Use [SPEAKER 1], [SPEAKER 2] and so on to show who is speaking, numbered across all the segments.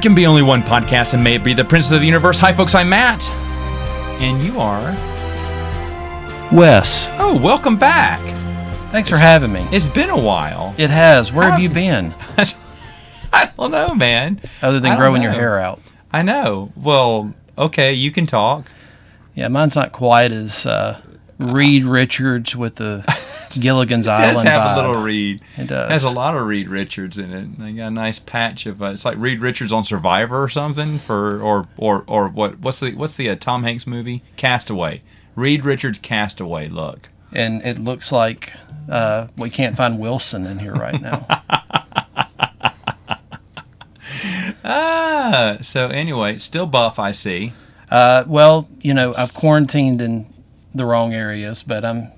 [SPEAKER 1] can be only one podcast, and may it be the Princess of the Universe. Hi, folks, I'm Matt. And you are?
[SPEAKER 2] Wes.
[SPEAKER 1] Oh, welcome back.
[SPEAKER 2] Thanks for having me.
[SPEAKER 1] It's been a while.
[SPEAKER 2] It has. Where have you been?
[SPEAKER 1] I don't know, man.
[SPEAKER 2] Other than growing your hair out.
[SPEAKER 1] I know. Well, okay, you can talk.
[SPEAKER 2] Yeah, mine's not quite as Reed Richards with the Gilligan's Island vibe.
[SPEAKER 1] It does have a little Reed.
[SPEAKER 2] It does.
[SPEAKER 1] It has a lot of Reed Richards in it. They got a nice patch of it's like Reed Richards on Survivor or something or what's the Tom Hanks movie? Castaway. Reed Richards Castaway look.
[SPEAKER 2] And it looks like we can't find Wilson in here right now.
[SPEAKER 1] So anyway, still buff, I see.
[SPEAKER 2] Well, I've quarantined in the wrong areas, but I'm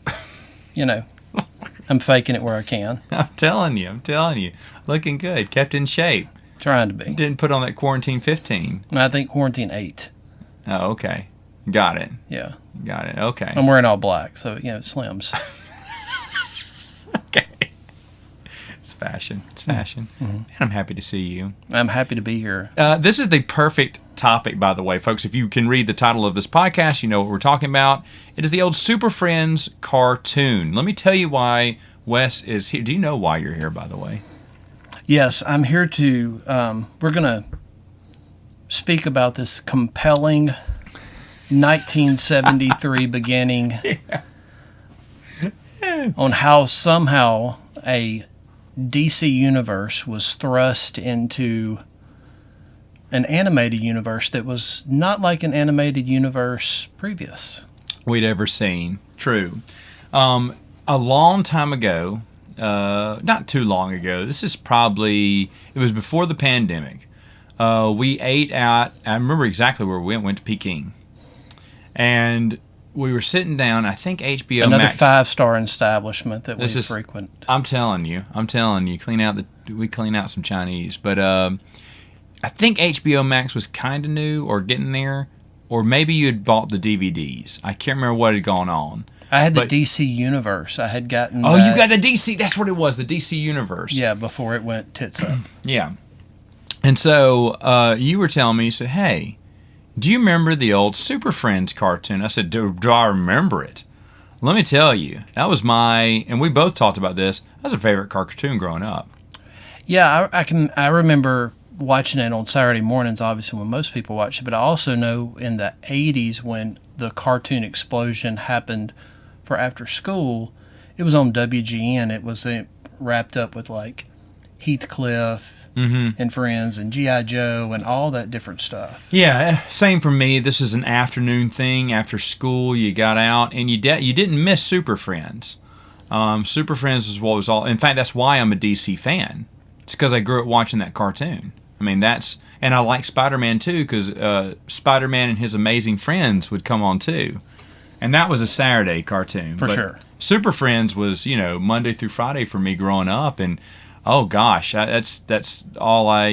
[SPEAKER 2] faking it where I can.
[SPEAKER 1] I'm telling you. Looking good. Kept in shape.
[SPEAKER 2] Trying to be.
[SPEAKER 1] Didn't put on that quarantine 15.
[SPEAKER 2] I think quarantine 8.
[SPEAKER 1] Oh, okay. Got it.
[SPEAKER 2] Yeah.
[SPEAKER 1] Got it. Okay.
[SPEAKER 2] I'm wearing all black, so, slims.
[SPEAKER 1] Okay. It's fashion. Mm-hmm. And I'm happy to see you.
[SPEAKER 2] I'm happy to be here.
[SPEAKER 1] This is the perfect topic, by the way, folks. If you can read the title of this podcast, you know what we're talking about. It is the old SuperFriends cartoon. Let me tell you why Wes is here. Do you know why you're here, by the way?
[SPEAKER 2] Yes, I'm here to, we're going to speak about this compelling 1973 beginning on how somehow a DC universe was thrust into an animated universe that was not like an animated universe previous
[SPEAKER 1] we'd ever seen. True. A long time ago, not too long ago, this is probably, it was before the pandemic, we ate out, I remember exactly where we went to Peking, and we were sitting down, I think HBO
[SPEAKER 2] Another
[SPEAKER 1] Max.
[SPEAKER 2] 5-star establishment that we frequent.
[SPEAKER 1] I'm telling you, we clean out some Chinese, but I think HBO Max was kind of new or getting there, or maybe you had bought the DVDs. I can't remember what had gone on.
[SPEAKER 2] I had the DC Universe. I had gotten
[SPEAKER 1] Oh, you got the DC, that's what it was, the DC Universe.
[SPEAKER 2] Yeah, before it went tits up.
[SPEAKER 1] Yeah. And so you were telling me, you said, hey, do you remember the old SuperFriends cartoon? I said, do I remember it? Let me tell you, that was and we both talked about this, that was a favorite cartoon growing up.
[SPEAKER 2] Yeah, I remember watching it on Saturday mornings, obviously when most people watch it, but I also know in the 80s when the cartoon explosion happened for after school, it was on WGN. It was wrapped up with like Heathcliff and Friends and G.I. Joe and all that different stuff.
[SPEAKER 1] Yeah, same for me. This is an afternoon thing. After school, you got out, and you didn't miss Super Friends. Super Friends was what was all. In fact, that's why I'm a DC fan. It's because I grew up watching that cartoon. I mean, and I like Spider-Man too, because Spider-Man and his amazing friends would come on too, and that was a Saturday cartoon
[SPEAKER 2] for sure.
[SPEAKER 1] Super Friends was Monday through Friday for me growing up, and oh gosh, that's all I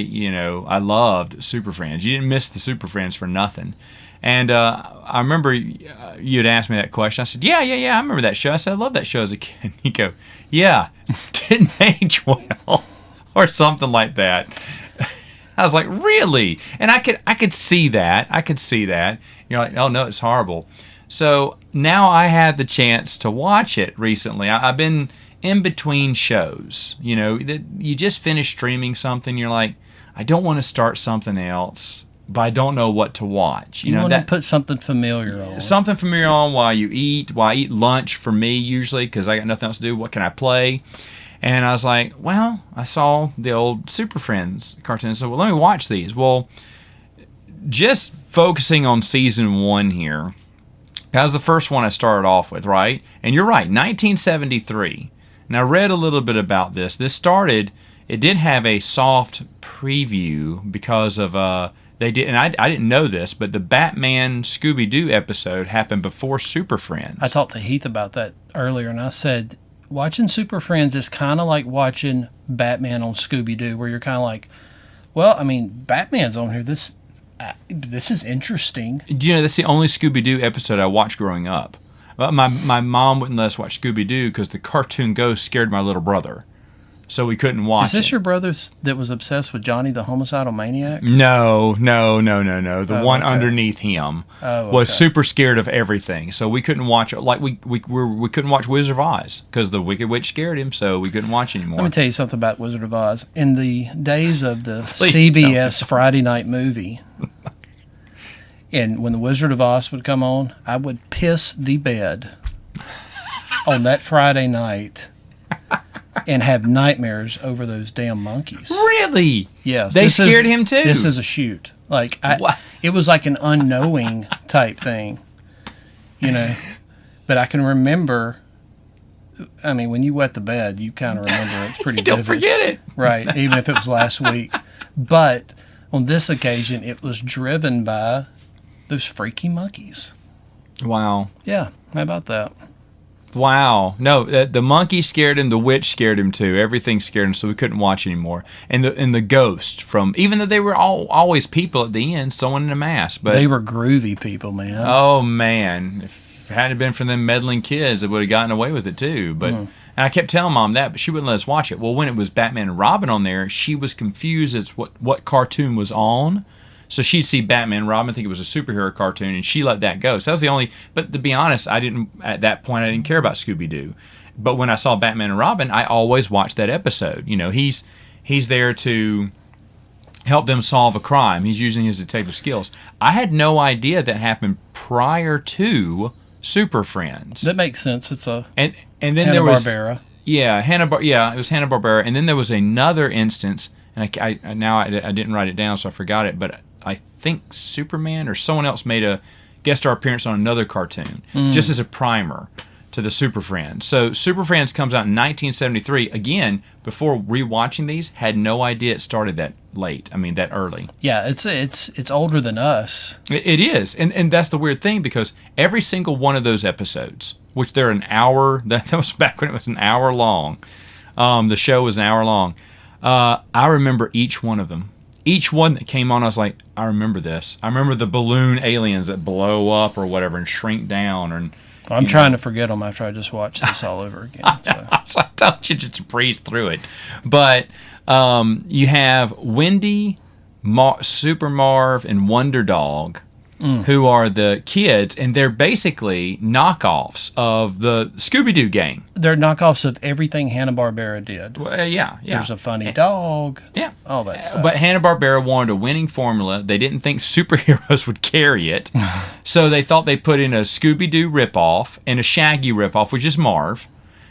[SPEAKER 1] loved Super Friends. You didn't miss the Super Friends for nothing. And I remember you had asked me that question. I said, yeah, I remember that show. I said, I love that show as a kid. You go, yeah, didn't age well, or something like that. I was like, really? And I could see that. You're like, oh no, it's horrible. So now I had the chance to watch it recently. I've been in between shows. You just finished streaming something. You're like, I don't want to start something else, but I don't know what to watch.
[SPEAKER 2] You want to put something familiar on.
[SPEAKER 1] Something familiar on while you eat. While I eat lunch for me usually, because I got nothing else to do. What can I play? And I was like, well, I saw the old Super Friends cartoon, so let me watch these. Well, just focusing on season 1 here, that was the first one I started off with, right? And you're right, 1973. And I read a little bit about this. It did have a soft preview because of, they did, and I didn't know this, but the Batman Scooby-Doo episode happened before Super Friends.
[SPEAKER 2] I talked to Heath about that earlier, and I said, watching Super Friends is kind of like watching Batman on Scooby-Doo, where you're kind of like, well, I mean, Batman's on here. This is interesting.
[SPEAKER 1] That's the only Scooby-Doo episode I watched growing up. My mom wouldn't let us watch Scooby-Doo because the cartoon ghost scared my little brother. so we couldn't watch
[SPEAKER 2] Is this
[SPEAKER 1] it.
[SPEAKER 2] your brother that was obsessed with Johnny the Homicidal Maniac?
[SPEAKER 1] No. The one
[SPEAKER 2] okay.
[SPEAKER 1] underneath him
[SPEAKER 2] Oh,
[SPEAKER 1] was
[SPEAKER 2] okay.
[SPEAKER 1] super scared of everything, so we couldn't watch it. Like we couldn't watch Wizard of Oz because the Wicked Witch scared him, so we couldn't watch anymore.
[SPEAKER 2] Let me tell you something about Wizard of Oz. In the days of the
[SPEAKER 1] Please
[SPEAKER 2] CBS Friday night movie, and when the Wizard of Oz would come on, I would piss the bed on that Friday night and have nightmares over those damn monkeys.
[SPEAKER 1] Really?
[SPEAKER 2] Yes.
[SPEAKER 1] They scared him too?
[SPEAKER 2] This is a shoot. Like,
[SPEAKER 1] What?
[SPEAKER 2] it was like an unknowing type thing, you know. But I can remember, I mean, when you wet the bed, you kind of remember it's pretty
[SPEAKER 1] Don't
[SPEAKER 2] vivid.
[SPEAKER 1] forget it.
[SPEAKER 2] Right, even if it was last week. But on this occasion, it was driven by those freaky monkeys.
[SPEAKER 1] Wow.
[SPEAKER 2] Yeah, how about that?
[SPEAKER 1] Wow. No, the monkey scared him. The witch scared him too. Everything scared him, so we couldn't watch anymore. And the ghost from, even though they were always people at the end, someone in a mask. But
[SPEAKER 2] They were groovy people, man.
[SPEAKER 1] oh man, if it hadn't been for them meddling kids, they would have gotten away with it too. But and I kept telling Mom that, but she wouldn't let us watch it. Well, when it was Batman and Robin on there, she was confused as what cartoon was on. So she'd see Batman and Robin, think it was a superhero cartoon, and she let that go. So that was the only. But to be honest, at that point I didn't care about Scooby-Doo. But when I saw Batman and Robin, I always watched that episode. You know, he's there to help them solve a crime. He's using his detective skills. I had no idea that happened prior to Super Friends.
[SPEAKER 2] That makes sense. It's a
[SPEAKER 1] And then there was
[SPEAKER 2] Hanna-Barbera.
[SPEAKER 1] it was Hanna-Barbera, and then there was another instance, and I didn't write it down, so I forgot it, but I think Superman or someone else made a guest star appearance on another cartoon, just as a primer to the Super Friends. So Super Friends comes out in 1973. Again, before rewatching these, had no idea it started that late. I mean, that early.
[SPEAKER 2] Yeah, it's older than us.
[SPEAKER 1] It is, and that's the weird thing, because every single one of those episodes, which they're an hour, that was back when it was an hour long. The show was an hour long. I remember each one of them. Each one that came on, I was like, I remember this. I remember the balloon aliens that blow up or whatever and shrink down. And
[SPEAKER 2] I'm trying to forget them after I just watched this all over again. So.
[SPEAKER 1] I told you just breeze through it. But you have Wendy, Super Marv, and Wonder Dog, who are the kids, and they're basically knockoffs of the Scooby-Doo gang.
[SPEAKER 2] They're knockoffs of everything Hanna-Barbera did.
[SPEAKER 1] Well, yeah.
[SPEAKER 2] There's a funny dog.
[SPEAKER 1] Yeah.
[SPEAKER 2] All that stuff.
[SPEAKER 1] But Hanna-Barbera wanted a winning formula. They didn't think superheroes would carry it. So they thought they put in a Scooby-Doo ripoff and a Shaggy ripoff, which is Marv.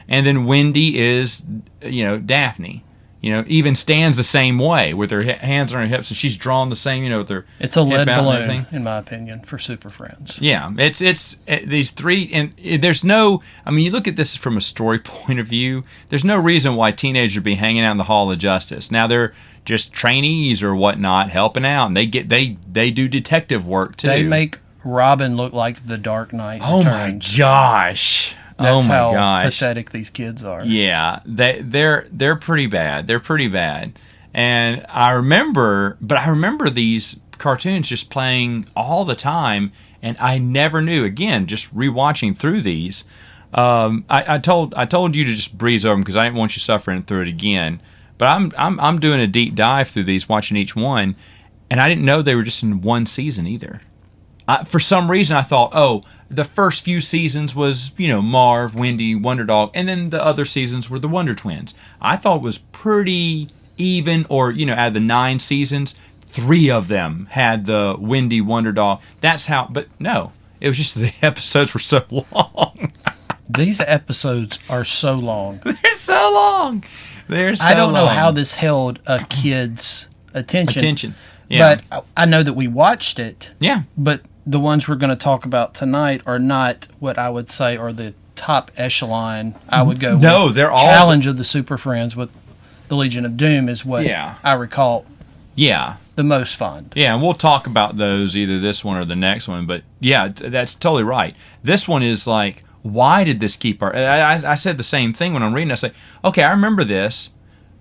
[SPEAKER 1] And then Wendy is, Daphne. Even stands the same way with her hands on her hips, and she's drawn the same, with her
[SPEAKER 2] It's a lead
[SPEAKER 1] hip out and
[SPEAKER 2] balloon,
[SPEAKER 1] everything.
[SPEAKER 2] in my opinion, for Super Friends.
[SPEAKER 1] Yeah, it's these three, and there's no. I mean, you look at this from a story point of view. There's no reason why teenagers would be hanging out in the Hall of Justice. Now they're just trainees or whatnot, helping out, and they do detective work too.
[SPEAKER 2] They make Robin look like the Dark Knight
[SPEAKER 1] Oh my
[SPEAKER 2] Returns.
[SPEAKER 1] gosh!
[SPEAKER 2] That's
[SPEAKER 1] oh my
[SPEAKER 2] how
[SPEAKER 1] gosh!
[SPEAKER 2] pathetic these kids are.
[SPEAKER 1] Yeah, they're pretty bad. They're pretty bad. And I remember these cartoons just playing all the time, and I never knew. Again, just rewatching through these, I told you to just breeze over them because I didn't want you suffering through it again. But I'm doing a deep dive through these, watching each one, and I didn't know they were just in one season either. For some reason, I thought, the first few seasons was, Marv, Wendy, Wonder Dog, and then the other seasons were the Wonder Twins. I thought it was pretty even, or, out of the 9 seasons, 3 of them had the Wendy, Wonder Dog. That's how, but no, it was just the episodes were so long.
[SPEAKER 2] These episodes are so long.
[SPEAKER 1] They're so long.
[SPEAKER 2] I don't know how this held a kid's attention.
[SPEAKER 1] Yeah.
[SPEAKER 2] But I know that we watched it.
[SPEAKER 1] Yeah.
[SPEAKER 2] But the ones we're going to talk about tonight are not what I would say are the top echelon. I would go with
[SPEAKER 1] they're all
[SPEAKER 2] Challenge of the Super Friends with the Legion of Doom is what I recall the most fond.
[SPEAKER 1] Yeah, and we'll talk about those, either this one or the next one. But yeah, that's totally right. This one is like, why did this keep our... I said the same thing when I'm reading. I say, okay, I remember this,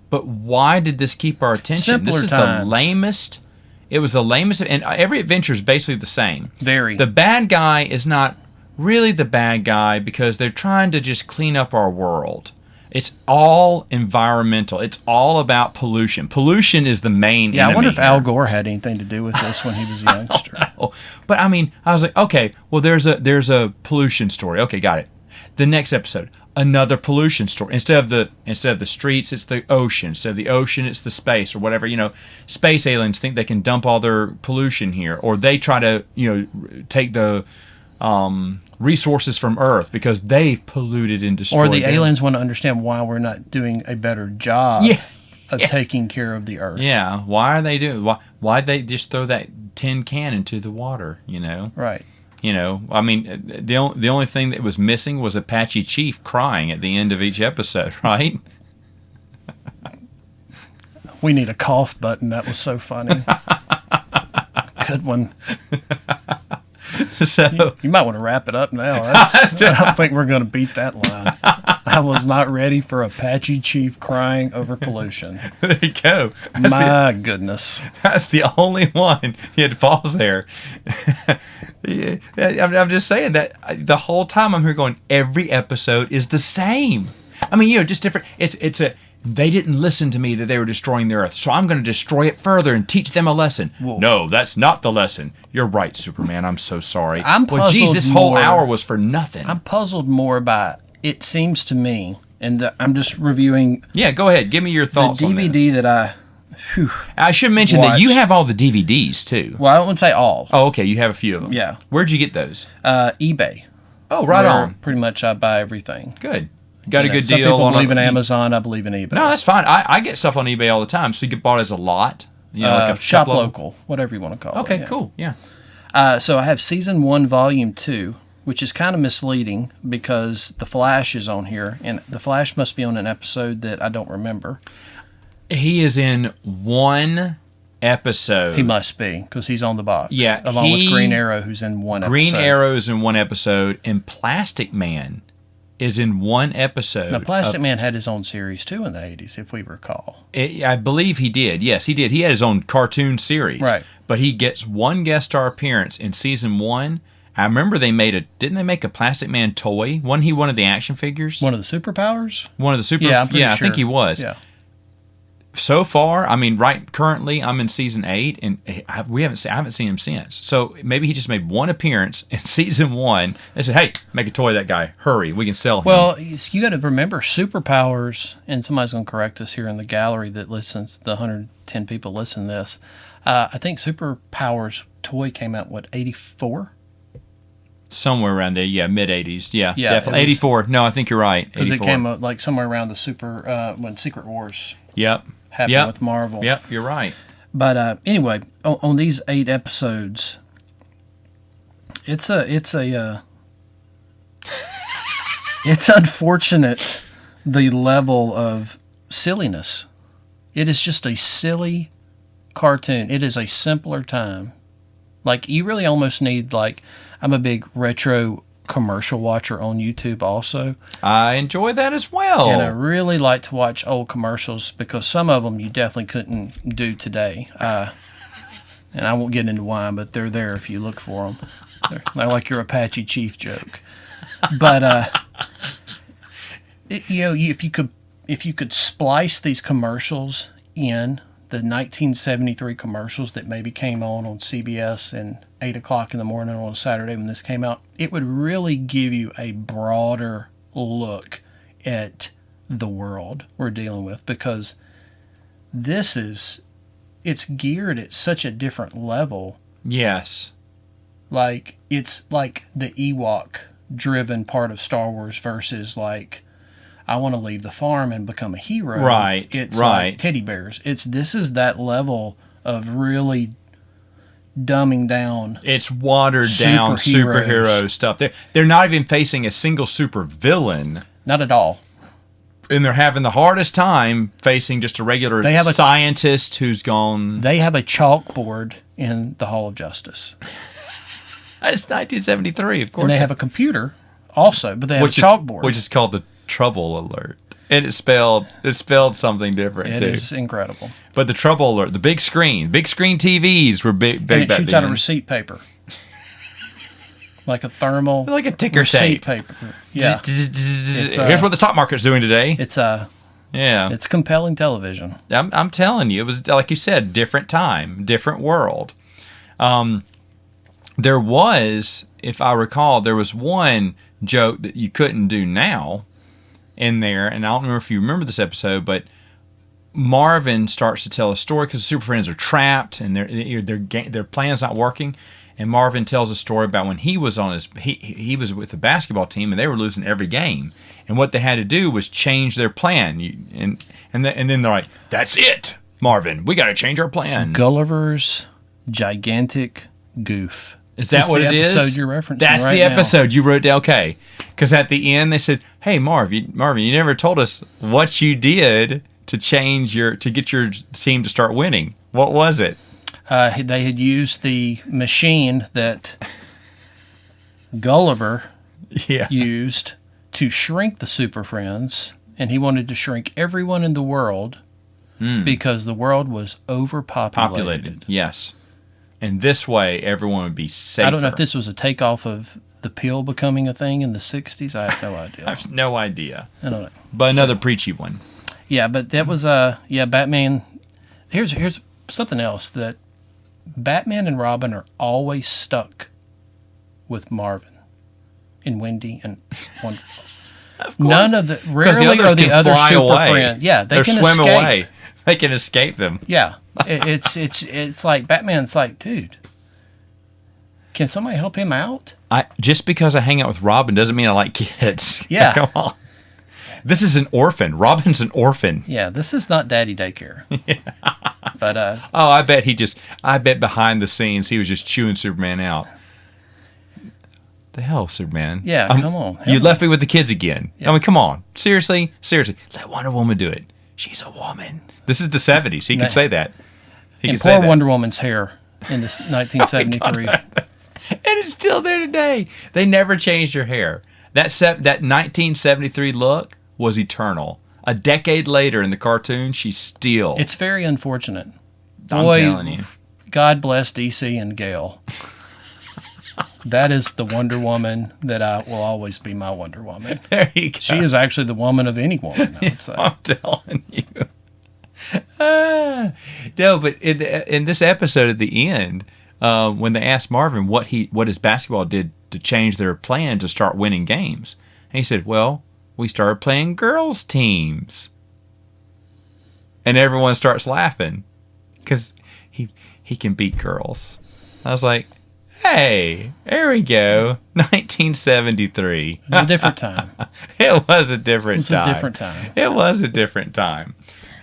[SPEAKER 1] but why did this keep our attention?
[SPEAKER 2] Simpler
[SPEAKER 1] This is
[SPEAKER 2] times.
[SPEAKER 1] the lamest... It was the lamest, and every adventure is basically the same.
[SPEAKER 2] Very.
[SPEAKER 1] The bad guy is not really the bad guy because they're trying to just clean up our world. It's all environmental. It's all about pollution. Pollution is the main
[SPEAKER 2] Yeah,
[SPEAKER 1] enemy
[SPEAKER 2] I wonder if
[SPEAKER 1] here.
[SPEAKER 2] Al Gore had anything to do with this when he was a youngster.
[SPEAKER 1] Oh, but I mean, I was like, okay, well, there's a pollution story. Okay, got it. The next episode, another pollution story. Instead of the streets, it's the ocean. Instead of the ocean, it's the space or whatever. Space aliens think they can dump all their pollution here, or they try to take the resources from Earth because they've polluted and destroyed.
[SPEAKER 2] Or the
[SPEAKER 1] them.
[SPEAKER 2] aliens want to understand why we're not doing a better job
[SPEAKER 1] Yeah.
[SPEAKER 2] of taking care of the Earth.
[SPEAKER 1] Yeah, why are they doing? Why'd they just throw that tin can into the water?
[SPEAKER 2] Right.
[SPEAKER 1] I mean, the only thing that was missing was Apache Chief crying at the end of each episode, right?
[SPEAKER 2] We need a cough button. That was so funny. Good one.
[SPEAKER 1] So
[SPEAKER 2] You might want to wrap it up now. I don't think we're going to beat that line. I was not ready for Apache Chief crying over pollution.
[SPEAKER 1] there you go.
[SPEAKER 2] My goodness.
[SPEAKER 1] That's the only one. You had to pause there. Yeah, I'm just saying that the whole time I'm here going, every episode is the same. I mean, just different. They didn't listen to me that they were destroying the Earth, so I'm going to destroy it further and teach them a lesson.
[SPEAKER 2] Whoa.
[SPEAKER 1] No, that's not the lesson. You're right, Superman. I'm so sorry.
[SPEAKER 2] I'm
[SPEAKER 1] well, geez,
[SPEAKER 2] puzzled
[SPEAKER 1] this whole
[SPEAKER 2] more-
[SPEAKER 1] hour was for nothing.
[SPEAKER 2] I'm puzzled more by, it seems to me, and I'm just reviewing
[SPEAKER 1] Yeah, go ahead. Give me your
[SPEAKER 2] the
[SPEAKER 1] thoughts on this.
[SPEAKER 2] DVD that
[SPEAKER 1] I should mention that you
[SPEAKER 2] watched.
[SPEAKER 1] have all the DVDs, too.
[SPEAKER 2] well, I wouldn't say all.
[SPEAKER 1] Oh, okay. You have a few of them.
[SPEAKER 2] Yeah.
[SPEAKER 1] Where'd you get those?
[SPEAKER 2] eBay.
[SPEAKER 1] Oh, right
[SPEAKER 2] where
[SPEAKER 1] on.
[SPEAKER 2] Pretty much I buy everything.
[SPEAKER 1] Good. Got a good
[SPEAKER 2] Some
[SPEAKER 1] deal
[SPEAKER 2] people
[SPEAKER 1] on
[SPEAKER 2] believe in Amazon. I believe in eBay.
[SPEAKER 1] No, that's fine. I get stuff on eBay all the time. So you get bought as a lot. Like a
[SPEAKER 2] shop
[SPEAKER 1] couple of-
[SPEAKER 2] local, whatever you want to call it.
[SPEAKER 1] Okay,
[SPEAKER 2] yeah.
[SPEAKER 1] cool. Yeah.
[SPEAKER 2] So I have season 1, volume 2, which is kind of misleading because the Flash is on here, and the Flash must be on an episode that I don't remember.
[SPEAKER 1] He is in one episode.
[SPEAKER 2] He must be because he's on the box.
[SPEAKER 1] Yeah,
[SPEAKER 2] along with Green Arrow, who's in one
[SPEAKER 1] Green
[SPEAKER 2] episode.
[SPEAKER 1] Arrow's in one episode, and Plastic Man is in one episode.
[SPEAKER 2] Now, Plastic Man had his own series too in the 80s, if we recall.
[SPEAKER 1] I believe he did. Yes, he did. He had his own cartoon series.
[SPEAKER 2] Right.
[SPEAKER 1] But he gets one guest star appearance in season 1. I remember didn't they make a Plastic Man toy? Wasn't he one of the action figures?
[SPEAKER 2] One of the superpowers?
[SPEAKER 1] One of the super.
[SPEAKER 2] Yeah, I'm pretty
[SPEAKER 1] I
[SPEAKER 2] sure.
[SPEAKER 1] think he was.
[SPEAKER 2] Yeah.
[SPEAKER 1] So far, I mean, currently I'm in season 8, and I haven't seen him since. So maybe he just made one appearance in season 1. They said, "Hey, make a toy of that guy. Hurry, we can sell him."
[SPEAKER 2] Well, you got to remember superpowers, and somebody's going to correct us here in the gallery that listens. The 110 people listen to this. I think superpowers toy came out 84.
[SPEAKER 1] somewhere around there, yeah, mid 80s, yeah,
[SPEAKER 2] Yeah,
[SPEAKER 1] definitely.
[SPEAKER 2] it was-
[SPEAKER 1] 84. No, I think you're right.
[SPEAKER 2] Because it
[SPEAKER 1] 84.
[SPEAKER 2] came out like somewhere around the when Secret Wars
[SPEAKER 1] Yep.
[SPEAKER 2] happened
[SPEAKER 1] Yep.
[SPEAKER 2] with Marvel.
[SPEAKER 1] Yep, you're right.
[SPEAKER 2] But anyway, on these 8 episodes, it's unfortunate the level of silliness. It is just a silly cartoon. It is a simpler time. Like, you really almost need, like, I'm a big retro commercial watcher on YouTube also.
[SPEAKER 1] I enjoy that as well.
[SPEAKER 2] And I really like to watch old commercials because some of them you definitely couldn't do today. And I won't get into why, but they're there if you look for them. They're like your Apache Chief joke. But if you could splice these commercials in, the 1973 commercials that maybe came on CBS and 8 o'clock in the morning on a Saturday when this came out, it would really give you a broader look at the world we're dealing with, because it's geared at such a different level.
[SPEAKER 1] Yes.
[SPEAKER 2] Like, it's like the Ewok driven part of Star Wars versus, like, I want to leave the farm and become a hero.
[SPEAKER 1] Right.
[SPEAKER 2] It's
[SPEAKER 1] right.
[SPEAKER 2] like teddy bears. This is that level of really dumbing down.
[SPEAKER 1] It's watered down superhero stuff. They're not even facing a single super villain,
[SPEAKER 2] Not at all.
[SPEAKER 1] and they're having the hardest time facing just a regular scientist who's gone.
[SPEAKER 2] They have a chalkboard in the Hall of Justice.
[SPEAKER 1] It's 1973, of course.
[SPEAKER 2] And they have a computer also, but they have a chalkboard.
[SPEAKER 1] which is called the Trouble Alert, and it's spelled something different
[SPEAKER 2] It
[SPEAKER 1] too.
[SPEAKER 2] is incredible.
[SPEAKER 1] But the Trouble Alert, the big screen TVs were big
[SPEAKER 2] And it
[SPEAKER 1] back
[SPEAKER 2] shoots out a
[SPEAKER 1] then.
[SPEAKER 2] receipt paper. like a thermal,
[SPEAKER 1] like a ticker
[SPEAKER 2] receipt
[SPEAKER 1] tape.
[SPEAKER 2] paper. Yeah,
[SPEAKER 1] Here's what the stock market's doing today.
[SPEAKER 2] It's compelling television.
[SPEAKER 1] I'm telling you, it was like you said, different time, different world. There was, if I recall, there was one joke that you couldn't do now in there, and I don't remember if you remember this episode, but Marvin starts to tell a story because the Super Friends are trapped and their plan's not working. And Marvin tells a story about when he was on he was with the basketball team and they were losing every game. And what they had to do was change their plan. And then they're like, "That's it, Marvin. We got to change our plan."
[SPEAKER 2] Gulliver's Gigantic Goof.
[SPEAKER 1] Is that what it is?
[SPEAKER 2] That's the episode you're referencing.
[SPEAKER 1] That's
[SPEAKER 2] right
[SPEAKER 1] the
[SPEAKER 2] now.
[SPEAKER 1] episode you wrote down. Okay, because at the end they said, "Hey, Marvin, you never told us what you did to get your team to start winning. What was it?"
[SPEAKER 2] They had used the machine that Gulliver used to shrink the Super Friends, and he wanted to shrink everyone in the world because the world was overpopulated.
[SPEAKER 1] Yes. And this way, everyone would be safer.
[SPEAKER 2] I don't know if this was a takeoff of the pill becoming a thing in the 60s. I have no idea.
[SPEAKER 1] I have no idea.
[SPEAKER 2] I don't know.
[SPEAKER 1] But another preachy one.
[SPEAKER 2] Yeah, but that was Batman. Here's something else, that Batman and Robin are always stuck with Marvin and Wendy and Wonder. None of the rarely are the other Super Friends. Yeah, they can
[SPEAKER 1] swim
[SPEAKER 2] escape.
[SPEAKER 1] away. They can escape them.
[SPEAKER 2] Yeah, it's like Batman's like, dude, can somebody help him out?
[SPEAKER 1] Just because I hang out with Robin doesn't mean I like kids.
[SPEAKER 2] Yeah,
[SPEAKER 1] come on. This is an orphan. Robin's an orphan.
[SPEAKER 2] Yeah, this is not daddy daycare. Yeah. But
[SPEAKER 1] I bet behind the scenes he was just chewing Superman out. The hell, Superman?
[SPEAKER 2] Yeah, come on.
[SPEAKER 1] You left me with the kids again.
[SPEAKER 2] Yeah.
[SPEAKER 1] I mean, come on. Seriously. Let Wonder Woman do it. She's a woman. This is the 70s. He can say that.
[SPEAKER 2] Poor Wonder Woman's hair in this 1973.
[SPEAKER 1] And it's still there today. They never changed her hair. That 1973 look was eternal. A decade later in the cartoon, she's still...
[SPEAKER 2] It's very unfortunate.
[SPEAKER 1] I'm telling you.
[SPEAKER 2] God bless DC and Gale. That is the Wonder Woman that will always be my Wonder Woman.
[SPEAKER 1] There you go.
[SPEAKER 2] She is actually the woman of any woman, I would say.
[SPEAKER 1] I'm telling you. No, but in this episode at the end, when they asked Marvin what his basketball did to change their plan to start winning games, and he said, "Well, we started playing girls' teams." And everyone starts laughing because he can beat girls. I was like, hey, there we go. 1973.
[SPEAKER 2] It was a different time.
[SPEAKER 1] It was a different time.
[SPEAKER 2] It was a different time.
[SPEAKER 1] It was a different time.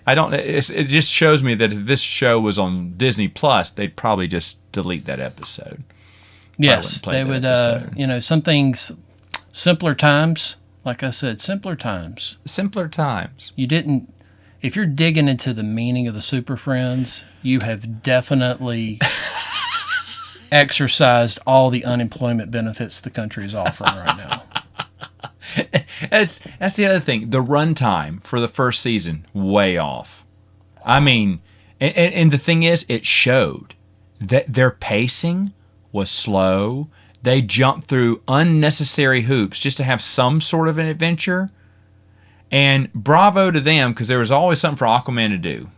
[SPEAKER 1] It just shows me that if this show was on Disney Plus, they'd probably just delete that episode.
[SPEAKER 2] Yes, they would. Some things, simpler times. Like I said, simpler times.
[SPEAKER 1] Simpler times.
[SPEAKER 2] If you're digging into the meaning of the Super Friends, you have definitely exercised all the unemployment benefits the country is offering right now.
[SPEAKER 1] That's the other thing. The runtime for the first season, way off. I mean, and the thing is, it showed that their pacing was slow. They jumped through unnecessary hoops just to have some sort of an adventure. And bravo to them, because there was always something for Aquaman to do.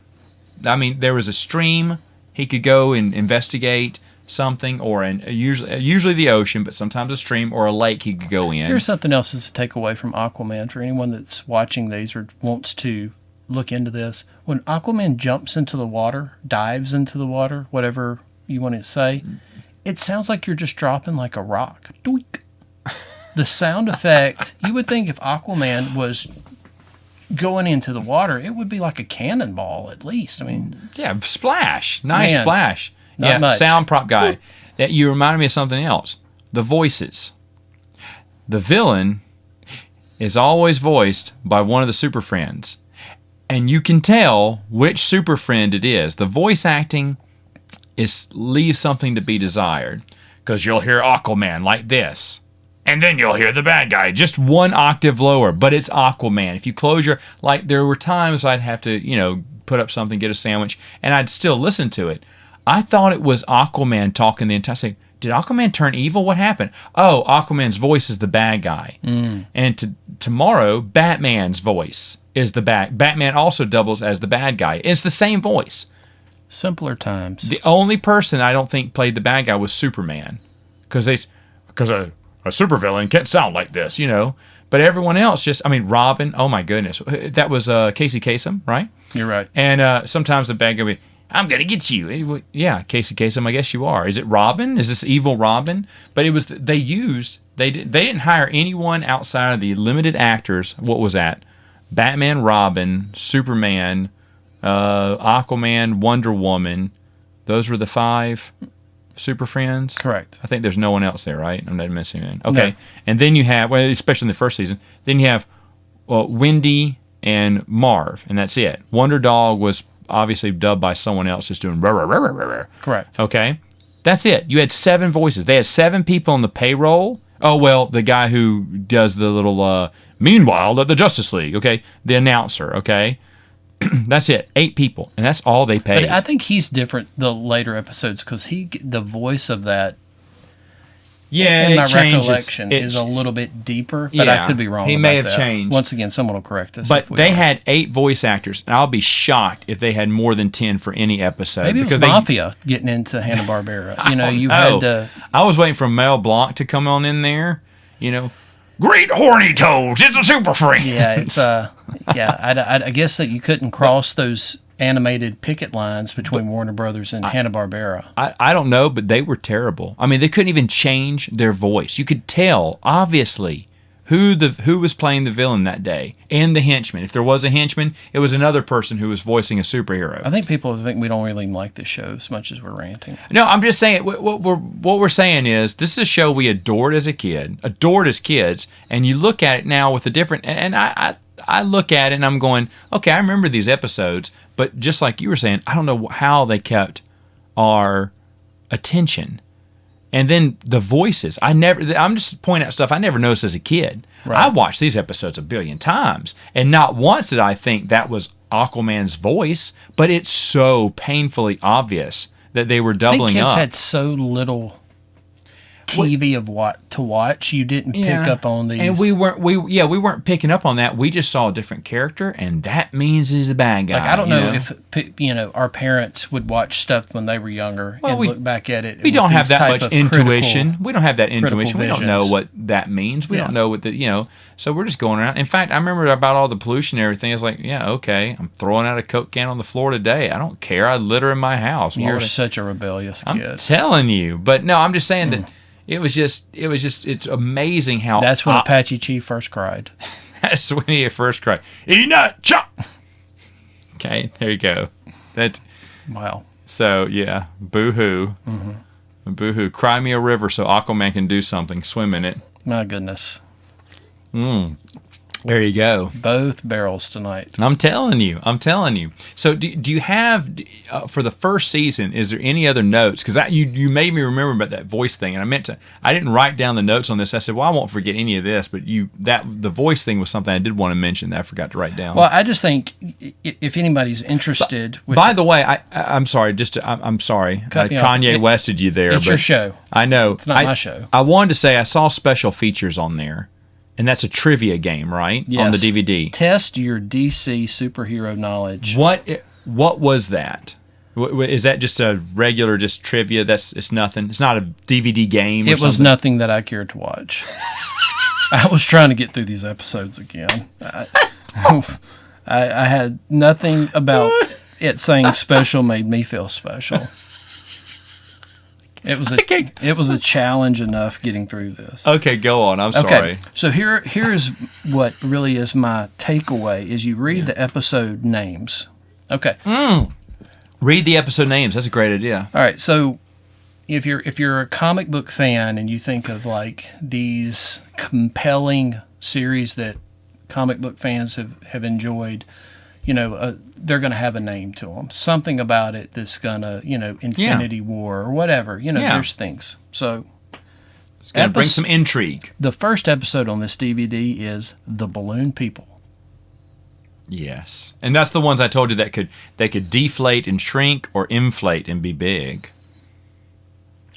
[SPEAKER 1] I mean, there was a stream he could go and investigate something, or usually the ocean, but sometimes a stream or a lake he could go in.
[SPEAKER 2] Here's something else to take away from Aquaman for anyone that's watching these or wants to look into this. When Aquaman jumps into the water, dives into the water, whatever you want to say, it sounds like you're just dropping like a rock. Doink. The sound effect, you would think if Aquaman was going into the water, it would be like a cannonball at least. I mean,
[SPEAKER 1] yeah, splash. Nice splash.
[SPEAKER 2] Not much.
[SPEAKER 1] Sound prop guy. That you reminded me of something else. The voices. The villain is always voiced by one of the Super Friends. And you can tell which Super Friend it is. The voice acting leaves something to be desired. Because you'll hear Aquaman like this. And then you'll hear the bad guy just one octave lower. But it's Aquaman. If you close there were times I'd have to, put up something, get a sandwich, and I'd still listen to it. I thought it was Aquaman talking the entire time. did Aquaman turn evil? What happened? Oh, Aquaman's voice is the bad guy. And tomorrow, Batman's voice is the bad. Batman also doubles as the bad guy. It's the same voice.
[SPEAKER 2] Simpler times.
[SPEAKER 1] The only person I don't think played the bad guy was Superman, because a supervillain can't sound like this, But everyone else Robin. Oh my goodness, that was Casey Kasem, right?
[SPEAKER 2] You're right.
[SPEAKER 1] And sometimes the bad guy would, I'm gonna get you. Yeah, Casey Kasem, I guess you are. Is it Robin? Is this evil Robin? But it was they didn't hire anyone outside of the limited actors. What was that? Batman, Robin, Superman, Aquaman, Wonder Woman. Those were the 5 Super Friends.
[SPEAKER 2] Correct.
[SPEAKER 1] I think there's no one else there, right? I'm not missing anything. Okay.
[SPEAKER 2] No.
[SPEAKER 1] And then you have, especially in the first season, then you have Wendy and Marv, and that's it. Wonder Dog was obviously dubbed by someone else just doing rah, rah, rah, rah, rah, rah.
[SPEAKER 2] Correct.
[SPEAKER 1] Okay. That's it. You had 7 voices. They had 7 people on the payroll. Oh, well, the guy who does the little, meanwhile, at the Justice League, okay? The announcer, okay? That's it. 8 people, and that's all they paid.
[SPEAKER 2] But I think he's different the later episodes because the voice of that, in my recollection, is a little bit deeper. But I could be wrong.
[SPEAKER 1] He may have changed.
[SPEAKER 2] Once again, someone will correct us.
[SPEAKER 1] But they had 8 voice actors, and I'll be shocked if they had more than 10 for any episode.
[SPEAKER 2] Maybe it was Mafia getting into Hanna-Barbera. You had to.
[SPEAKER 1] I was waiting for Mel Blanc to come on in there. Great horny toads! It's a Super Friends.
[SPEAKER 2] Yeah, it's I guess that you couldn't cross those animated picket lines between Warner Brothers and Hanna-Barbera.
[SPEAKER 1] I don't know, but they were terrible. They couldn't even change their voice. You could tell, obviously, who was playing the villain that day and the henchman. If there was a henchman, it was another person who was voicing a superhero.
[SPEAKER 2] I think people think we don't really like this show as much as we're ranting.
[SPEAKER 1] No, I'm just saying what we're saying is this is a show we adored as kids, and you look at it now with a different. And I look at it and I'm going, okay, I remember these episodes, but just like you were saying, I don't know how they kept our attention. And then the voices. I'm just pointing out stuff I never noticed as a kid.
[SPEAKER 2] Right.
[SPEAKER 1] I watched these episodes a billion times, and not once did I think that was Aquaman's voice, but it's so painfully obvious that they were doubling
[SPEAKER 2] I think kids
[SPEAKER 1] up.
[SPEAKER 2] had so little TV of what to watch, you didn't pick up on these.
[SPEAKER 1] And we weren't picking up on that. We just saw a different character, and that means he's a bad guy.
[SPEAKER 2] Like, I don't know if our parents would watch stuff when they were younger and look back at it.
[SPEAKER 1] We don't have that much intuition. We don't have that intuition. We don't know what that means. We don't know what so we're just going around. In fact, I remember about all the pollution and everything. I was like, yeah, okay, I'm throwing out a Coke can on the floor today. I don't care. I litter in my house.
[SPEAKER 2] You're such a rebellious kid.
[SPEAKER 1] I'm telling you. But no, I'm just saying that it's amazing how...
[SPEAKER 2] That's when Apache Chief first cried.
[SPEAKER 1] That's when he first cried. E-nut chop! Okay, there you go.
[SPEAKER 2] Wow.
[SPEAKER 1] So, yeah, boo-hoo. Mm-hmm. Boo-hoo. Cry me a river so Aquaman can do something. Swim in it.
[SPEAKER 2] My goodness.
[SPEAKER 1] There you go.
[SPEAKER 2] Both barrels tonight.
[SPEAKER 1] I'm telling you. So do you have, for the first season, is there any other notes? Because you made me remember about that voice thing, and I didn't write down the notes on this. I said, well, I won't forget any of this, but the voice thing was something I did want to mention that I forgot to write down.
[SPEAKER 2] Well, I just think if anybody's interested...
[SPEAKER 1] By the way, I'm sorry. I'm sorry. Kanye Wested you there.
[SPEAKER 2] It's your show.
[SPEAKER 1] I know.
[SPEAKER 2] It's not my show.
[SPEAKER 1] I wanted to say I saw special features on there. And that's a trivia game, right?
[SPEAKER 2] Yes.
[SPEAKER 1] On the DVD.
[SPEAKER 2] Test your DC superhero knowledge.
[SPEAKER 1] What was that? Is that just a regular just trivia? It's nothing. It's not a DVD game.
[SPEAKER 2] It was nothing that I cared to watch. I was trying to get through these episodes again. I had nothing about it saying special made me feel special. It was a challenge enough getting through this.
[SPEAKER 1] Okay, go on. I'm sorry.
[SPEAKER 2] Okay, so here's what really is my takeaway: is you read the episode names. Okay.
[SPEAKER 1] Read the episode names. That's a great idea.
[SPEAKER 2] All right. So if you're a comic book fan and you think of like these compelling series that comic book fans have enjoyed, they're going to have a name to them. Something about it that's going to, Infinity War or whatever. There's things. So
[SPEAKER 1] it's going to bring some intrigue.
[SPEAKER 2] The first episode on this DVD is The Balloon People.
[SPEAKER 1] Yes. And that's the ones I told you that they could deflate and shrink or inflate and be big.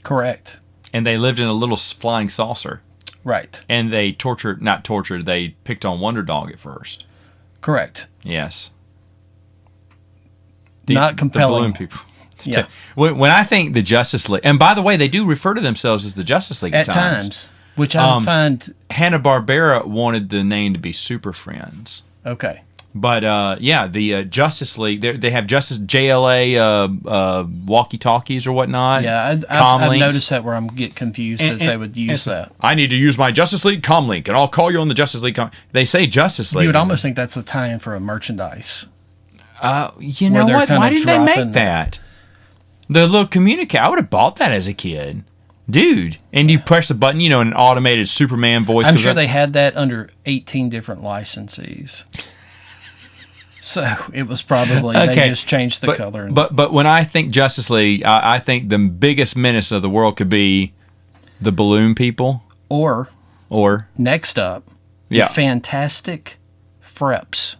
[SPEAKER 2] Correct.
[SPEAKER 1] And they lived in a little flying saucer.
[SPEAKER 2] Right.
[SPEAKER 1] And they not tortured, they picked on Wonder Dog at first.
[SPEAKER 2] Correct.
[SPEAKER 1] Yes.
[SPEAKER 2] Not compelling.
[SPEAKER 1] The balloon people.
[SPEAKER 2] Yeah.
[SPEAKER 1] When I think the Justice League, and by the way, they do refer to themselves as the Justice League at times.
[SPEAKER 2] Which I find...
[SPEAKER 1] Hanna-Barbera wanted the name to be Super Friends.
[SPEAKER 2] Okay.
[SPEAKER 1] But, the Justice League, they have Justice JLA walkie-talkies or whatnot.
[SPEAKER 2] Yeah, I've noticed that where I'm get confused that they would use that.
[SPEAKER 1] I need to use my Justice League comlink, and I'll call you on the Justice League They say Justice League.
[SPEAKER 2] You would almost think that's a tie-in for a merchandise.
[SPEAKER 1] You know what? Why didn't they make that? The little communicator. I would have bought that as a kid. Dude. And you press the button, and an automated Superman voice.
[SPEAKER 2] I'm sure they had that under 18 different licensees. So it was probably they just changed the color.
[SPEAKER 1] But when I think Justice League, I think the biggest menace of the world could be the balloon people.
[SPEAKER 2] Or next up, the Fantastic Freps.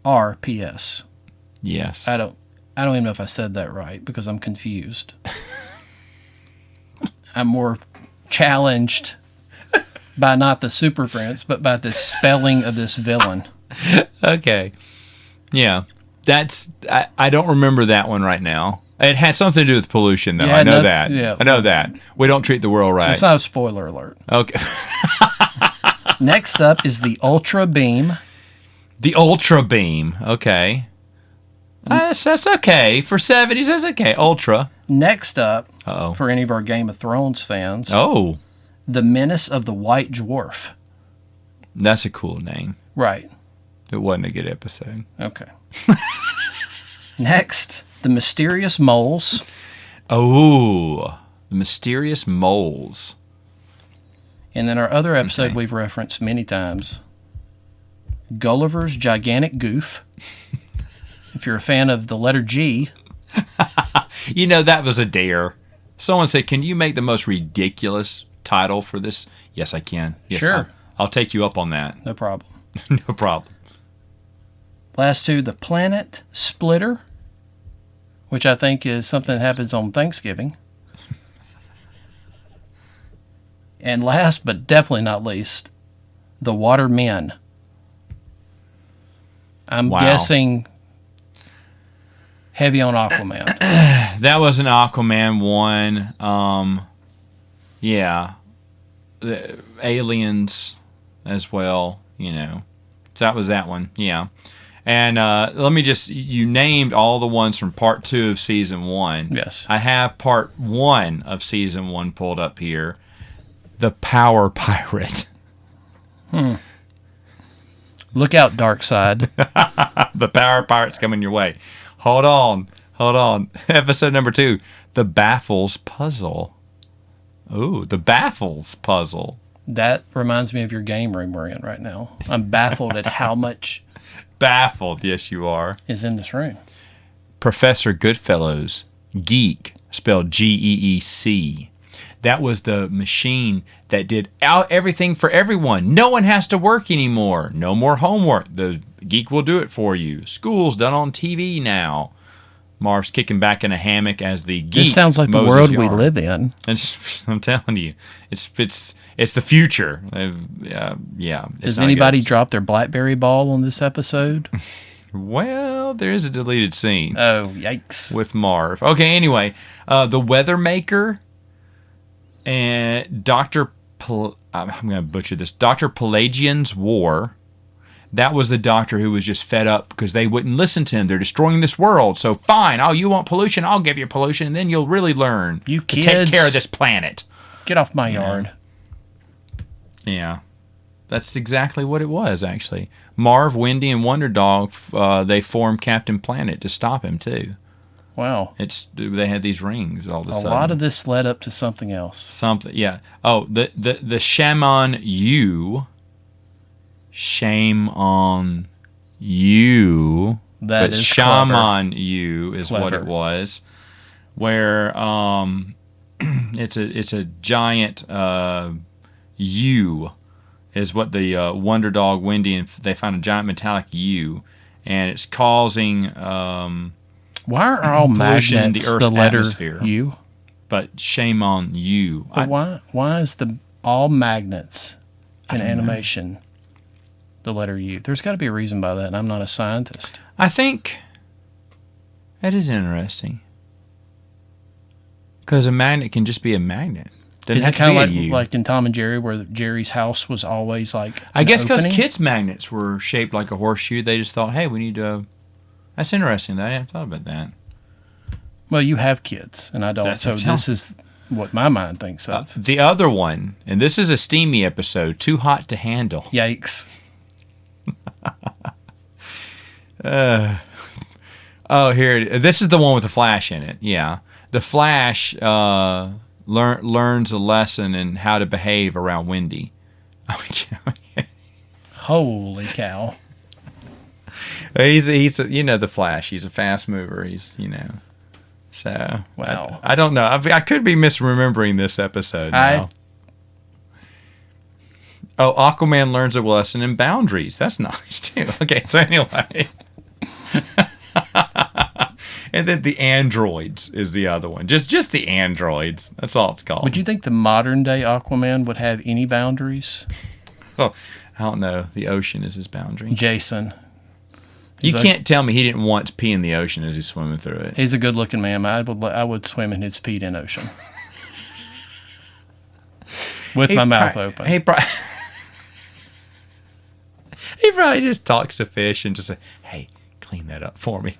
[SPEAKER 2] FRERPS.
[SPEAKER 1] Yes.
[SPEAKER 2] I don't even know if I said that right because I'm confused. I'm more challenged by not the SuperFriends, but by the spelling of this villain.
[SPEAKER 1] Okay. Yeah. I don't remember that one right now. It had something to do with pollution, though. I know that. Yeah. I know that. We don't treat the world right.
[SPEAKER 2] It's not a spoiler alert.
[SPEAKER 1] Okay.
[SPEAKER 2] Next up is the Ultra Beam.
[SPEAKER 1] The Ultra Beam. Okay. That's okay. For 70s, that's okay. Ultra.
[SPEAKER 2] Next up, for any of our Game of Thrones fans, the Menace of the White Dwarf.
[SPEAKER 1] That's a cool name.
[SPEAKER 2] Right.
[SPEAKER 1] It wasn't a good episode.
[SPEAKER 2] Okay. Next, the Mysterious Moles.
[SPEAKER 1] Oh, the Mysterious Moles.
[SPEAKER 2] And then our other episode we've referenced many times, Gulliver's Gigantic Goof. If you're a fan of the letter G.
[SPEAKER 1] That was a dare. Someone said, can you make the most ridiculous title for this? Yes, I can. Yes,
[SPEAKER 2] sure.
[SPEAKER 1] I'll take you up on that.
[SPEAKER 2] No problem.
[SPEAKER 1] No problem.
[SPEAKER 2] Last two, the Planet Splitter, which I think is something that happens on Thanksgiving. And last, but definitely not least, the Water Men. I'm guessing heavy on Aquaman.
[SPEAKER 1] That was an Aquaman one. The aliens as well, So that was that one, yeah. And let me you named all the ones from part 2 of season 1.
[SPEAKER 2] Yes.
[SPEAKER 1] I have part 1 of season 1 pulled up here. The Power Pirate.
[SPEAKER 2] Look out, Dark Side.
[SPEAKER 1] The Power Pirate's coming your way. Hold on. Episode number 2, The Baffles Puzzle. Ooh, The Baffles Puzzle.
[SPEAKER 2] That reminds me of your game room we're in right now. I'm baffled at how much...
[SPEAKER 1] Baffled, yes you are.
[SPEAKER 2] ...is in this room.
[SPEAKER 1] Professor Goodfellow's Geek, spelled Geec. That was the machine that did everything for everyone. No one has to work anymore. No more homework. The Geek will do it for you. School's done on TV now. Marv's kicking back in a hammock as the Geek.
[SPEAKER 2] This sounds like the world we live in.
[SPEAKER 1] I'm telling you, it's the future.
[SPEAKER 2] Does anybody drop their BlackBerry ball on this episode?
[SPEAKER 1] Well, there is a deleted scene.
[SPEAKER 2] Oh, yikes!
[SPEAKER 1] With Marv. Okay, anyway, the Weather Maker and I'm going to butcher this. Dr. Pelagian's War. That was the doctor who was just fed up because they wouldn't listen to him. They're destroying this world. So fine. Oh, you want pollution? I'll give you pollution, and then you'll really learn
[SPEAKER 2] to
[SPEAKER 1] take care of this planet.
[SPEAKER 2] Get off my yard.
[SPEAKER 1] Yeah. That's exactly what it was, actually. Marv, Wendy, and Wonder Dog, they formed Captain Planet to stop him, too.
[SPEAKER 2] Wow.
[SPEAKER 1] They had these rings all of a sudden.
[SPEAKER 2] A lot of this led up to something else.
[SPEAKER 1] Yeah. Oh, the Shaman U. Shame on you.
[SPEAKER 2] That is
[SPEAKER 1] Shaman
[SPEAKER 2] clever.
[SPEAKER 1] U is
[SPEAKER 2] Clever.
[SPEAKER 1] what it was. Where it's a giant U is what the Wonder Dog, Wendy, and they found a giant metallic U, and it's causing
[SPEAKER 2] Why are all
[SPEAKER 1] pollution in
[SPEAKER 2] magnets
[SPEAKER 1] the Earth's
[SPEAKER 2] the letter
[SPEAKER 1] atmosphere.
[SPEAKER 2] U?
[SPEAKER 1] But shame on you.
[SPEAKER 2] But why is all magnets in animation the letter U? There's got to be a reason by that, and I'm not a scientist.
[SPEAKER 1] I think that is interesting. Because a magnet can just be a magnet.
[SPEAKER 2] Is it kind of like in Tom and Jerry, where Jerry's house was always like
[SPEAKER 1] I guess because kids' magnets were shaped like a horseshoe, they just thought, hey, we need to... That's interesting. I hadn't thought about that.
[SPEAKER 2] Well, you have kids, and I don't. So this is what my mind thinks of.
[SPEAKER 1] The other one, and this is a steamy episode, Too Hot to Handle.
[SPEAKER 2] Yikes.
[SPEAKER 1] Here. This is the one with the Flash in it. Yeah. The Flash learns a lesson in how to behave around Wendy.
[SPEAKER 2] Holy cow.
[SPEAKER 1] He's the Flash. He's a fast mover. So
[SPEAKER 2] wow.
[SPEAKER 1] I don't know. I could be misremembering this episode now. Aquaman learns a lesson in boundaries. That's nice too. Okay, so anyway. And then the androids is the other one. Just the androids. That's all it's called.
[SPEAKER 2] Would you think the modern day Aquaman would have any boundaries?
[SPEAKER 1] Oh, I don't know. The ocean is his boundary.
[SPEAKER 2] Jason.
[SPEAKER 1] You can't tell me he didn't want to pee in the ocean as he's swimming through it.
[SPEAKER 2] He's a good-looking man. I would swim in his peed-in ocean. With my mouth open.
[SPEAKER 1] He probably just talks to fish and just say, hey, clean that up for me.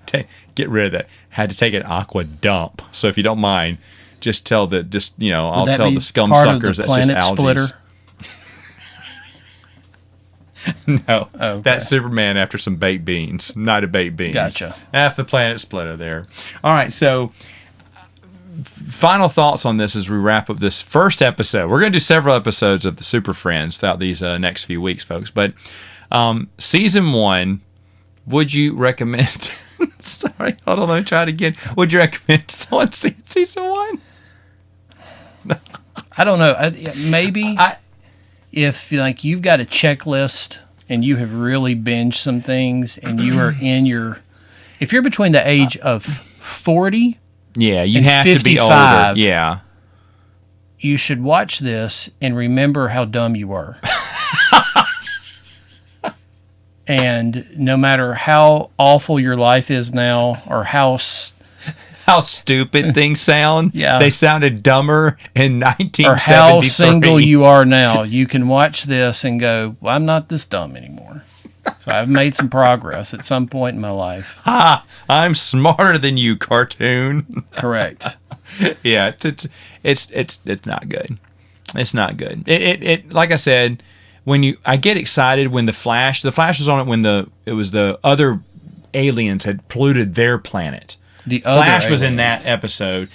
[SPEAKER 1] Get rid of that. Had to take an aqua dump. So if you don't mind, just tell I'll tell the scum suckers that's just algae. Splitter? No, okay. That's Superman after some baked beans, not a baked beans.
[SPEAKER 2] Gotcha.
[SPEAKER 1] That's the planet splitter there. All right, so final thoughts on this as we wrap up this first episode. We're going to do several episodes of the Super Friends throughout these next few weeks, folks. But season 1, would you recommend... Sorry, hold on, let me try it again. Would you recommend someone see season 1?
[SPEAKER 2] I don't know. Maybe... If you've got a checklist and you have really binged some things and you are if you're between the age of 40
[SPEAKER 1] you
[SPEAKER 2] and
[SPEAKER 1] have
[SPEAKER 2] 55,
[SPEAKER 1] to be older. Yeah.
[SPEAKER 2] You should watch this and remember how dumb you were. And no matter how awful your life is now or how
[SPEAKER 1] stupid things sound.
[SPEAKER 2] Yeah.
[SPEAKER 1] They sounded dumber in 1973.
[SPEAKER 2] Or how single you are now. You can watch this and go, well, I'm not this dumb anymore. So I've made some progress at some point in my life.
[SPEAKER 1] Ha! I'm smarter than you, cartoon.
[SPEAKER 2] Correct.
[SPEAKER 1] Yeah, it's not good. It's not good. It like I said, I get excited when the Flash was on it when it was the other aliens had polluted their planet.
[SPEAKER 2] The
[SPEAKER 1] Flash was in that episode.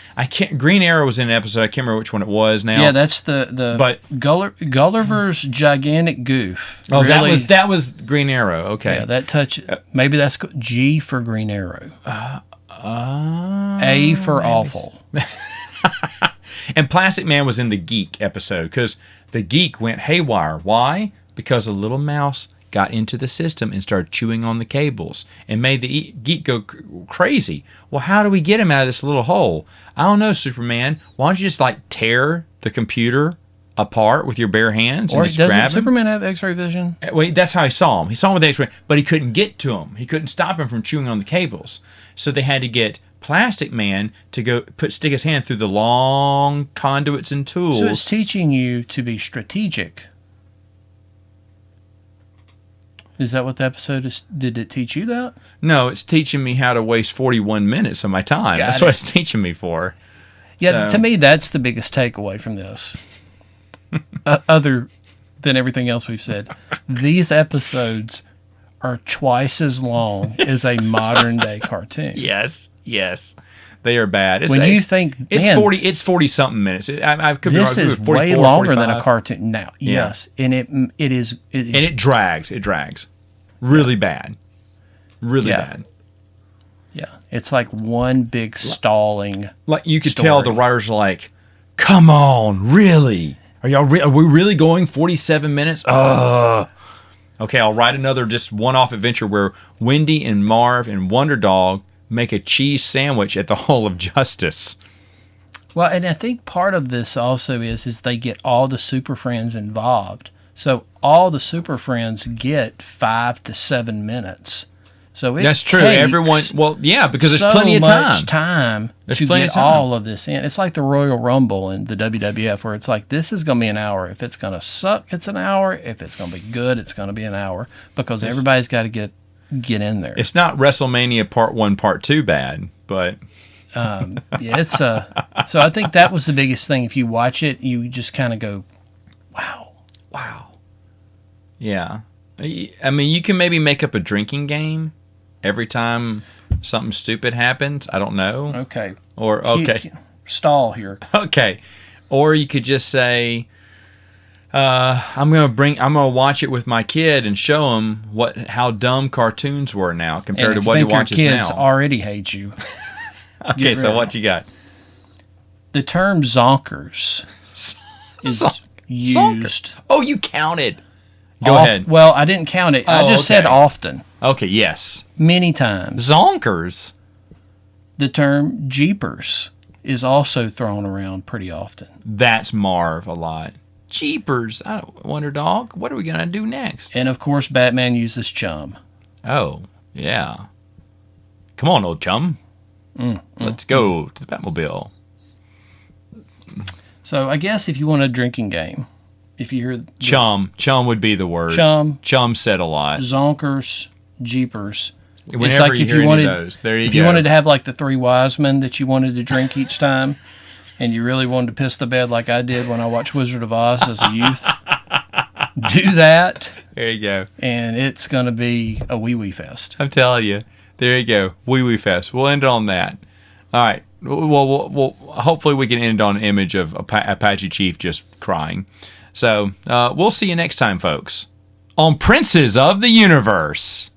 [SPEAKER 1] Green Arrow was in an episode. I can't remember which one it was now.
[SPEAKER 2] Yeah, that's but Gulliver's Gigantic Goof.
[SPEAKER 1] Oh, really, that was Green Arrow. Okay.
[SPEAKER 2] Yeah, maybe that's G for Green Arrow. A for
[SPEAKER 1] maybe.
[SPEAKER 2] Awful.
[SPEAKER 1] And Plastic Man was in the Geek episode because the Geek went haywire. Why? Because a little mouse got into the system and started chewing on the cables and made the Geek go crazy. Well, how do we get him out of this little hole? I don't know, Superman. Why don't you just tear the computer apart with your bare hands and just grab him?
[SPEAKER 2] Doesn't Superman have X-ray vision?
[SPEAKER 1] Well, that's how he saw him. He saw him with X-ray, but he couldn't get to him. He couldn't stop him from chewing on the cables. So they had to get Plastic Man to go stick his hand through the long conduits and tools.
[SPEAKER 2] So it's teaching you to be strategic. Is that what the episode is? Did it teach you that?
[SPEAKER 1] No, it's teaching me how to waste 41 minutes of my time. That's what it's teaching me for.
[SPEAKER 2] Yeah, to me, that's the biggest takeaway from this. Other than everything else we've said. These episodes are twice as long as a modern-day cartoon.
[SPEAKER 1] Yes. They are bad.
[SPEAKER 2] You think,
[SPEAKER 1] it's 40-something minutes. I could
[SPEAKER 2] this
[SPEAKER 1] be
[SPEAKER 2] is way longer than a cartoon now.
[SPEAKER 1] Yeah.
[SPEAKER 2] Yes, and it is,
[SPEAKER 1] and it drags. It drags, really bad, really bad.
[SPEAKER 2] Yeah, it's like one big stalling.
[SPEAKER 1] Like you could tell the writers are like, "Come on, really? Are we really going 47 minutes? Okay, I'll write another just one-off adventure where Wendy and Marv and Wonder Dog make a cheese sandwich at the Hall of Justice.
[SPEAKER 2] Well, and I think part of this also is they get all the Super Friends involved. So all the Super Friends get 5 to 7 minutes. So
[SPEAKER 1] that's true. Everyone, well, yeah, because there's plenty of time.
[SPEAKER 2] So much time to get all of this in. It's like the Royal Rumble in the WWF, where it's like, this is going to be an hour. If it's going to suck, it's an hour. If it's going to be good, it's going to be an hour, because everybody's got to get in there.
[SPEAKER 1] It's not WrestleMania Part 1, Part 2 bad, but
[SPEAKER 2] yeah, it's so I think that was the biggest thing. If you watch it, you just kind of go, wow.
[SPEAKER 1] Yeah. I mean, you can maybe make up a drinking game every time something stupid happens. I don't know.
[SPEAKER 2] Okay.
[SPEAKER 1] Or, okay.
[SPEAKER 2] Stall here.
[SPEAKER 1] Okay. Or you could just say, I'm gonna watch it with my kid and show him how dumb cartoons were now compared to what he watches now.
[SPEAKER 2] Your kids already hate you.
[SPEAKER 1] Okay, so what you got?
[SPEAKER 2] The term zonkers is used.
[SPEAKER 1] Oh, you counted. Go ahead.
[SPEAKER 2] Well, I didn't count it. I just said often.
[SPEAKER 1] Okay, yes.
[SPEAKER 2] Many times.
[SPEAKER 1] Zonkers.
[SPEAKER 2] The term jeepers is also thrown around pretty often.
[SPEAKER 1] That's Marv a lot. Jeepers. Wonder Dog, what are we going to do next?
[SPEAKER 2] And, of course, Batman uses chum.
[SPEAKER 1] Oh, yeah. Come on, old chum. Let's go to the Batmobile.
[SPEAKER 2] So I guess if you want a drinking game, if you hear...
[SPEAKER 1] Chum would be the word. Chum said a lot.
[SPEAKER 2] Zonkers, jeepers.
[SPEAKER 1] Whenever it's like if you wanted those, there you go.
[SPEAKER 2] If you wanted to have like the 3 wise men that you wanted to drink each time, and you really wanted to piss the bed like I did when I watched Wizard of Oz as a youth, do that.
[SPEAKER 1] There you go.
[SPEAKER 2] And it's going to be a wee-wee fest.
[SPEAKER 1] I'm telling you. There you go. Wee-wee fest. We'll end on that. All right. Well, hopefully we can end on an image of Apache Chief just crying. So we'll see you next time, folks, on Princes of the Universe.